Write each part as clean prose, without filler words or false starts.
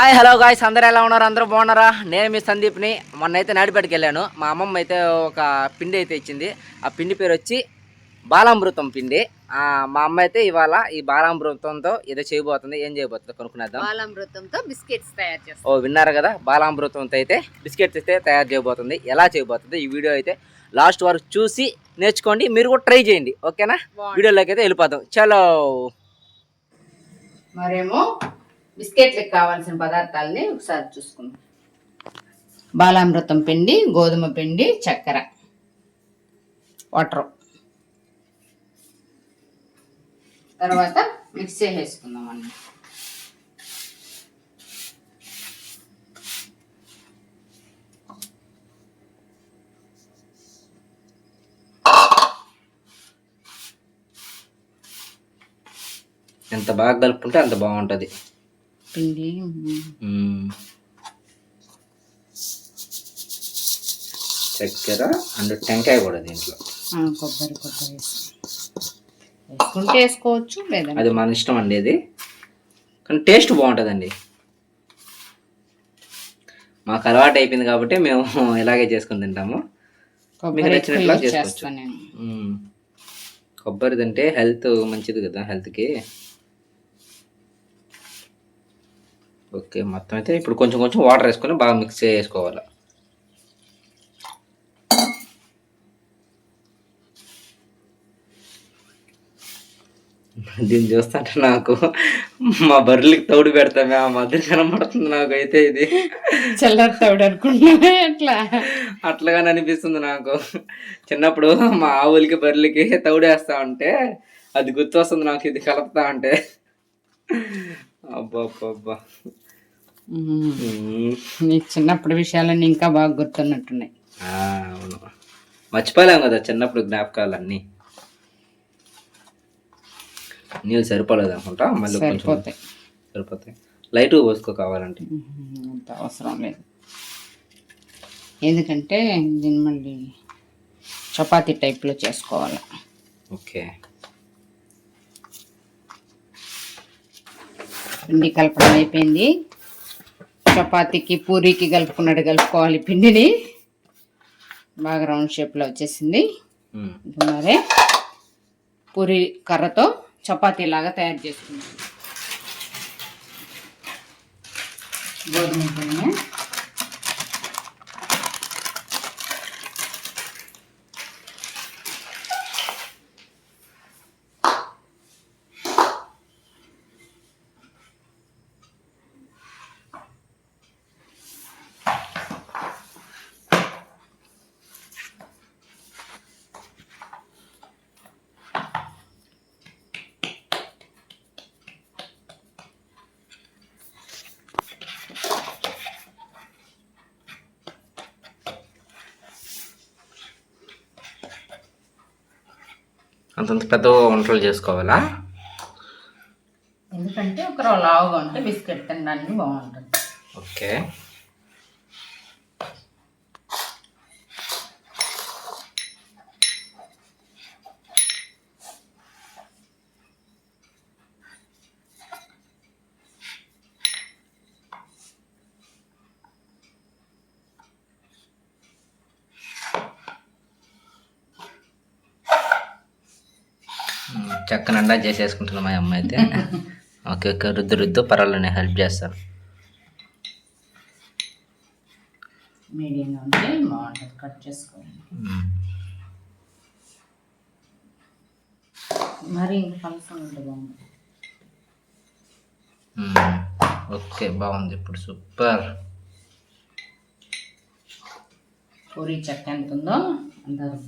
Hi hello guys, అందరూ ఎలా ఉన్నారు? అందరూ బాగున్నారా? నేను మీ సందీప్ని. మొన్న అయితే నాడిపేటకి వెళ్ళాను. మా అమ్మమ్మ అయితే ఒక పిండి అయితే ఇచ్చింది. ఆ పిండి పేరు వచ్చి బాలామృతం పిండి. మా అమ్మ అయితే ఇవాళ ఈ బాలామృతంతో ఏదో చేయబోతుంది. ఏం చేయబోతుందో కనుక్కునేద్దాం. బాలామృతంతో బిస్కెట్స్ తయారు చేస్తాం. ఓ విన్నారు కదా, బాలామృతంతో అయితే బిస్కెట్స్ అయితే తయారు చేయబోతుంది. ఎలా చేయబోతుంది ఈ వీడియో అయితే లాస్ట్ వరకు చూసి నేర్చుకోండి. మీరు కూడా ట్రై చేయండి, ఓకేనా? వీడియోలోకి అయితే వెళ్ళిపోతాం. చలో. మరేమో బిస్కెట్లకు కావాల్సిన పదార్థాలని ఒకసారి చూసుకుందాం. బాలామృతం పిండి, గోధుమ పిండి, చక్కెర, వాటర్. తర్వాత మిక్స్ చేసేసుకుందాం అన్నీ. ఎంత బాగా కలుపుకుంటే అంత బాగుంటుంది పిండి. చక్కెర అండ్ టెంకాయ కూడా దీంట్లో. కొబ్బరి వేసుకుంటే వేసుకోవచ్చు, లేదా అది మన ఇష్టం అండి. అది కానీ టేస్ట్ బాగుంటుందండి. మాకు అలవాటు అయిపోయింది కాబట్టి మేము ఇలాగే చేసుకుని తింటాము. మీకు నచ్చినట్లా చేసుకోవచ్చు. కొబ్బరి తింటే హెల్త్ మంచిది కదా, హెల్త్కి. ఓకే, మొత్తం అయితే ఇప్పుడు కొంచెం కొంచెం వాటర్ వేసుకొని బాగా మిక్స్ చేసుకోవాలి. దీన్ని చూస్తుంటే నాకు మా బర్రెలకి తౌడు పెడతామే ఆ మధ్య కనబడుతుంది నాకైతే. ఇది చల్లర తౌడు అనుకుంటున్నా, అట్లాగానే అనిపిస్తుంది నాకు. చిన్నప్పుడు మా ఆవులకి బర్రెలకి తౌడేస్తా ఉంటే అది గుర్తు వస్తుంది నాకు, ఇది కలుపుతా ఉంటే. అబ్బా అబ్బా, నీ చిన్నప్పుడు విషయాలన్నీ ఇంకా బాగా గుర్తున్నట్టున్నాయి. అవును, మర్చిపోలేం కదా చిన్నప్పుడు జ్ఞాపకాలన్నీ. నీళ్ళు సరిపోలేదు అనుకుంటా, మళ్ళీ కొంచెం సరిపోతాయి. లైట్ పోసుకో కావాలంటే. అంత అవసరం లేదు, ఎందుకంటే దీన్ని మళ్ళీ చపాతీ టైప్లో చేసుకోవాలి. ఓకే, పిండి కలపడం అయిపోయింది. చపాతీకి పూరీకి కలుపుకున్నట్టు కలుపుకోవాలి పిండిని. బాగా రౌండ్ షేప్లో వచ్చేసింది. మరే పూరి కర్రతో చపాతీ లాగా తయారు చేసుకున్నాం. గోధుమ పిండి అంతంత పెద్ద వంటలు చేసుకోవాలా? ఎందుకంటే ఒక లావుగా ఉంటే బిస్కెట్ తినడానికి బాగుంటుంది. ఓకే, చక్కనండా చేసేసుకుంటున్నాం మా అమ్మ అయితే. ఓకే ఓకే, రుద్దు పర్వాలేదు, నేను హెల్ప్ చేస్తాను. మీడియంగా ఉంటే బాగుంటుంది, కట్ చేసుకోవాలి. మరి ఇంకా పలసం ఉంటే బాగుంటుంది. ఓకే, బాగుంది ఇప్పుడు, సూపర్. పూరి చెక్క ఎంత ఉందో అంటారు.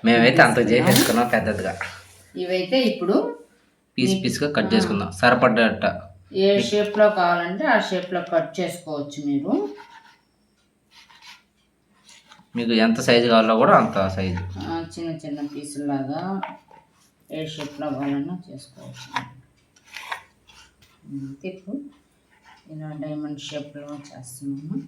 మేమైతే అంత చేసేసుకున్నాం పెద్దదిగా. ఇవైతే ఇప్పుడు పీస్గా కట్ చేసుకుందాం సరిపడ్డట. ఏ షేప్లో కావాలంటే ఆ షేప్లో కట్ చేసుకోవచ్చు. మీకు ఎంత సైజు కావాలో కూడా అంత సైజు, చిన్న చిన్న పీసులాగా ఏ షేప్లో కావాలన్నా చేసుకోవచ్చు. ఇప్పుడు ఇలా డైమండ్ షేప్లో చేస్తున్నాము.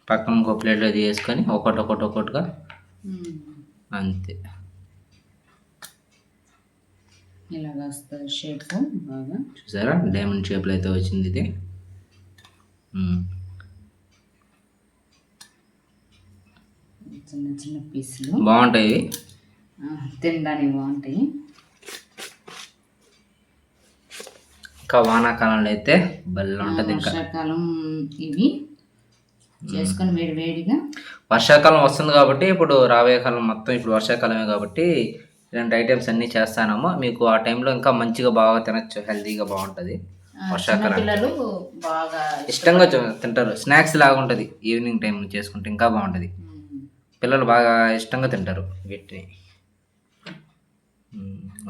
పక్కన ఇంకో ప్లేట్లో అది వేసుకొని ఒకటిగా అంతే. ఇలాగ వస్తుంది షేప్ బాగా. చూసారా డైమండ్ షేప్లో అయితే వచ్చింది ఇది. చిన్న చిన్న పీసులు బాగుంటాయి, తినడానికి బాగుంటాయి. ఇంకా వానాకాలంలో అయితే బల్ల ఉంటుంది. ఇంకా వర్షాకాలం ఇవి చేసుకొని వేడి వేడిగా. వర్షాకాలం వస్తుంది కాబట్టి ఇప్పుడు రాబోయే కాలం మొత్తం ఇప్పుడు వర్షాకాలమే కాబట్టి ఇలాంటి ఐటమ్స్ అన్నీ చేస్తానమ్మా. మీకు ఆ టైంలో ఇంకా మంచిగా బాగా తినచ్చు, హెల్తీగా బాగుంటుంది. వర్షాకాలం పిల్లలు బాగా ఇష్టంగా తింటారు. స్నాక్స్ లాగా ఉంటుంది, ఈవినింగ్ టైం చేసుకుంటే ఇంకా బాగుంటుంది. పిల్లలు బాగా ఇష్టంగా తింటారు వీటిని.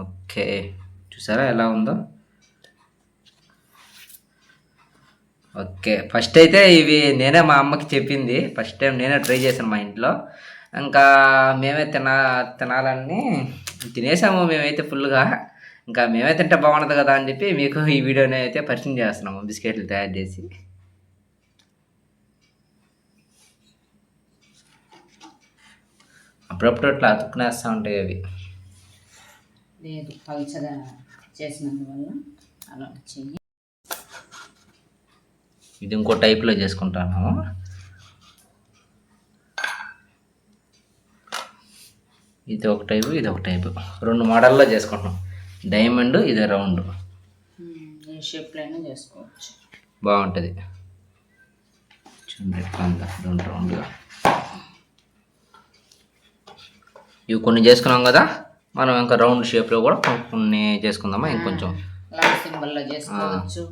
ఓకే, చూసారా ఎలా ఉందో. ఓకే, ఫస్ట్ అయితే ఇవి నేనే మా అమ్మకి చెప్పింది, ఫస్ట్ టైం నేనే ట్రై చేశాను మా ఇంట్లో. ఇంకా మేమే తినాలని తినేసాము మేమైతే ఫుల్గా. ఇంకా మేమే తింటే బాగుంటుంది కదా అని చెప్పి మీకు ఈ వీడియోని అయితే పరిచయం చేస్తున్నాము, బిస్కెట్లు తయారు చేసి. అప్పుడప్పుడు అట్లా అతుక్కునేస్తూ ఉంటాయి అవి. లేదు పల్చగా చేసినందువల్ల అలా వచ్చాయి. ఇది ఇంకో టైప్లో చేసుకుంటాను. ఇది ఒక టైపు, ఇది ఒక టైపు, 2 మోడల్లో చేసుకుంటున్నాం. డైమండ్, ఇది రౌండ్. ఏ షేప్లో అయినా చేసుకోవచ్చు, బాగుంటుంది. చూడండి ఎట్లా ఉందా, 2 రౌండ్గా. ఇవి కొన్ని చేసుకున్నాం కదా, మనం ఇంకా రౌండ్ షేప్లో కూడా కొన్ని చేసుకుందామా. ఇంకొంచెం లవ్ సింబల్లో చేసుకోవచ్చు,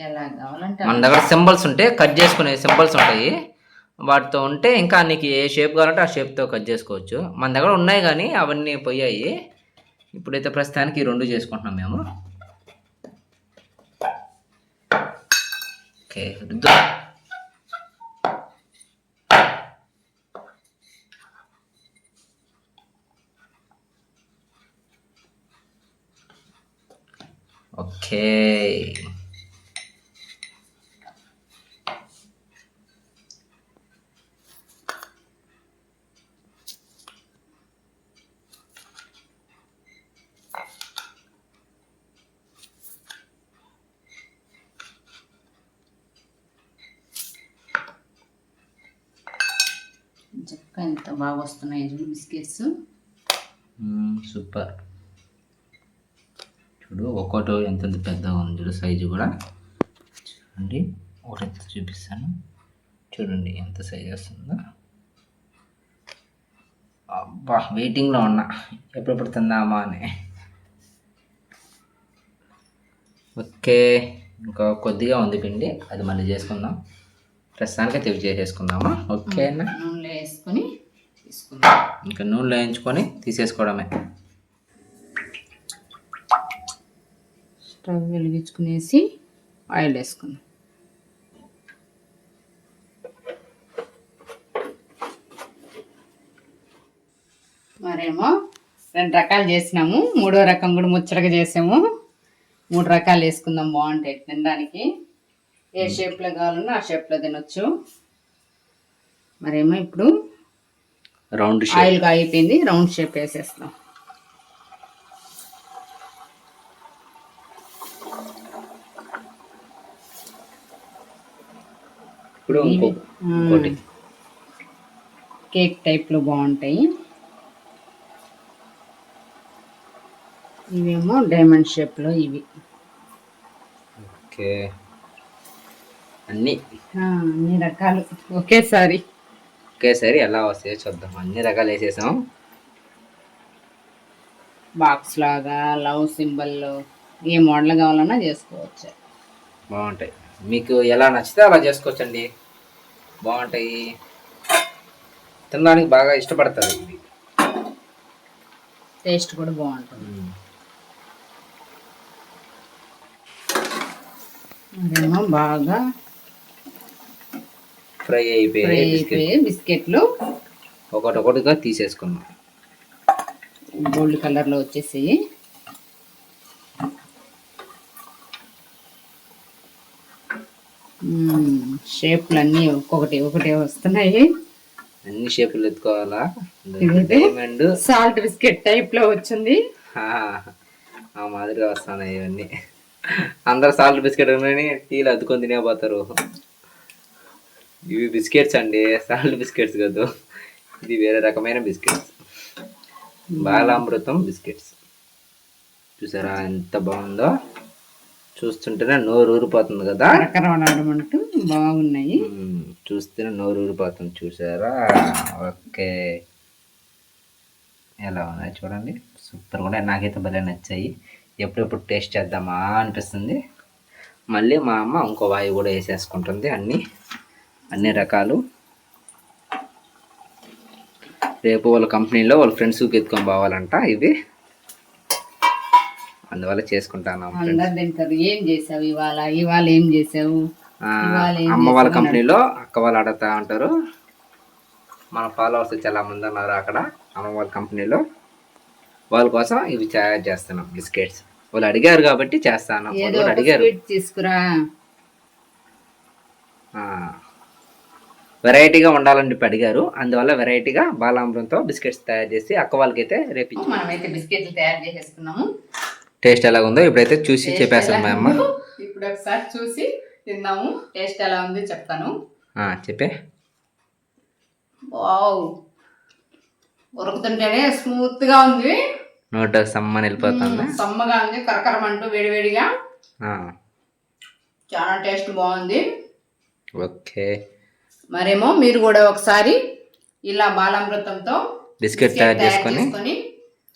ఎలా కావాలంటే మన దగ్గర సింబల్స్ ఉంటే కట్ చేసుకునే సింబల్స్ ఉంటాయి, వాటితో ఉంటే ఇంకా నీకు ఏ షేప్ కావాలంటే ఆ షేప్తో కట్ చేసుకోవచ్చు. మన దగ్గర ఉన్నాయి కానీ అవన్నీ పోయాయి. ఇప్పుడైతే ప్రస్తుతానికి ఈ 2 చేసుకుంటున్నాం మేము. ఓకే, రుద్దు. ఓకే, చక్కగా ఎంత బాగా వస్తున్నాయి బిస్కెట్స్. సూపర్. చూడు ఒక్కోటి ఎంత పెద్దగా ఉంది చూడు, సైజు కూడా చూడండి. ఒకటి చూపిస్తాను చూడండి ఎంత సైజు వస్తుందో. అబ్బా, వెయిటింగ్లో ఉన్నా ఎప్పుడెప్పుడు తిందామా అని. ఓకే, ఇంకా కొద్దిగా ఉంది పిండి, అది మళ్ళీ చేసుకుందాం. ప్రస్తుతానికి తిరిగి చేసేసుకుందామా. ఓకేనా, నూనెలో వేసుకొని తీసుకుందాం. ఇంకా నూనెలో వేయించుకొని తీసేసుకోవడమే. స్టవ్ వెలిగించుకునేసి ఆయిల్ వేసుకుందాం. మరేమో 2 రకాలు చేసినాము, 3వ రకం కూడా ముచ్చటగా చేసాము. 3 రకాలు వేసుకుందాం, బాగుంటాయి తినడానికి. ఏ షేప్లో కావాలన్నా ఆ షేప్లో తినొచ్చు. మరేమో ఇప్పుడు రౌండ్ ఆయిల్ అయిపోయింది, రౌండ్ షేప్ వేసేస్తాం. ఇప్పుడు ఇంకోటి కేక్ టైప్లో బాగుంటాయి. ఇవేమో డైమండ్ షేప్లో ఇవి. ఓకే, అన్నీ రకాలు ఒకేసారి ఎలా వస్తాయో చూద్దాం. అన్ని రకాలు వేసేసాం. బాక్స్ లాగా లవ్ సింబల్ ఏ మోడల్ కావాలన్నా చేసుకోవచ్చు, బాగుంటాయి. మీకు ఎలా నచ్చితే అలా చేసుకోవచ్చండి, బాగుంటాయి. తినడానికి బాగా ఇష్టపడతారు ఇవి, టేస్ట్ కూడా బాగుంటుంది. అదేమో బాగా ఫ్రై అయిపోయి బిస్కెట్లు ఒకటిగా తీసేసుకున్నాం. గోల్డ్ కలర్లో వచ్చేసి షేప్లు అన్నీ ఒక్కొక్కటి ఒకటే వస్తున్నాయి. అన్ని షేపులు ఎత్తుకోవాలా. ఇదైతే డైమండ్ సాల్ట్ బిస్కెట్ టైప్ లో వచ్చింది. ఆ మాదిరిగా వస్తున్నాయి ఇవన్నీ. అందరు సాల్ట్ బిస్కెట్ ఉన్నాయి, టీలు అద్దుకొని తినేపోతారు. ఇవి బిస్కెట్స్ అండి, సాల్ట్ బిస్కెట్స్ కాదు. ఇది వేరే రకమైన బిస్కెట్స్, బాలామృతం బిస్కెట్స్. చూసారా ఎంత బాగుందో, చూస్తుంటేనే నోరు ఊరిపోతుంది కదా. కరకరలాడమంటూ బాగున్నాయి. చూస్తేనే నోరు ఊరిపోతుంది. చూసారా? ఓకే, ఎలా ఉన్నాయి చూడండి, సూపర్ కూడా. నాకైతే భలే నచ్చాయి. ఎప్పుడెప్పుడు టేస్ట్ చేద్దామా అనిపిస్తుంది. మళ్ళీ మా అమ్మ ఇంకో వాయి కూడా వేసేసుకుంటుంది అన్ని రకాలు. రేపు వాళ్ళ కంపెనీలో వాళ్ళ ఫ్రెండ్స్కి ఎత్తుకొని పోవాలంట ఇవి, అందువల్ల చేసుకుంటాను. అందరు తింటారు. ఏం చేసావు ఇవాళ? ఇవాళ ఏం చేసావు? అమ్మ వాళ్ళ కంపెనీలో అక్క వాళ్ళు అడుగుతా ఉంటారు. మన ఫాలోవర్స్ చాలా మంది ఉన్నారు అక్కడ అమ్మ వాళ్ళ కంపెనీలో. వాళ్ళ కోసం ఇవి తయారు చేస్తున్నాం బిస్కెట్స్. వాళ్ళు అడిగారు కాబట్టి చేస్తాను. వాళ్ళు అడిగారు తీసుకురా, వెరైటీగా ఉండాలని చెప్పి అడిగారు. అందువల్ల వెరైటీగా బాలామృతంతో బిస్కెట్స్ తయారు చేసి అక్క వాళ్ళకైతే రేపు మనమైతే బిస్కెట్లు తయారు చేసేసుకున్నాము. టేస్ట్ ఎలా ఉందో ఇప్పుడైతే చూసి చెప్పేస్తాను మా అమ్మ. ఇప్పుడు ఒకసారి చూసి తిందాము, టేస్ట్ ఎలా ఉంది చెప్తాను. చెప్పే. వావ్, ఉరుకుతుంటేనే స్మూత్ గా ఉంది. నోట సమ్మని వెళ్ళిపోతుంది. సమ్మగా ఉంది, కరకరమంటూ వేడివేడిగా. చాలా టేస్ట్ బాగుంది. ఓకే, మరేమో మీరు కూడా ఒకసారి ఇలా బాలామృతంతో బిస్కెట్ తయారు చేసుకొని,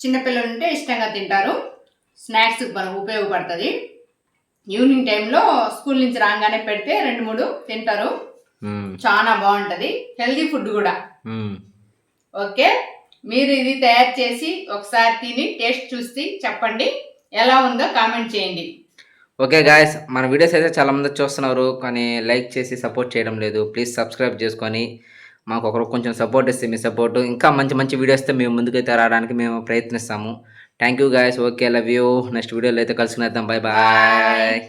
చిన్నపిల్లలు ఉంటే ఇష్టంగా తింటారు. స్నాక్స్ మనకు ఉపయోగపడుతుంది. ఈవినింగ్ టైంలో స్కూల్ నుంచి రాగానే పెడితే 2-3 తింటారు. చాలా బాగుంటది, హెల్దీ ఫుడ్ కూడా. ఓకే, మీరు ఇది తయారు చేసి ఒకసారి తిని టేస్ట్ చూసి చెప్పండి ఎలా ఉందో కామెంట్ చేయండి. ఓకే గాయస్, మన వీడియోస్ అయితే చాలా మంది చూస్తున్నారు కానీ లైక్ చేసి సపోర్ట్ చేయడం లేదు. ప్లీజ్ సబ్స్క్రైబ్ చేసుకొని మాకు ఒకరు కొంచెం సపోర్ట్ ఇస్తే, మీ సపోర్ట్ ఇంకా మంచి మంచి వీడియోస్తే మేము ముందుకైతే రావడానికి మేము ప్రయత్నిస్తాము. Thank you guys. Okay, love you. Next వీడియోలో అయితే కలుసుకునేద్దాం. Bye bye.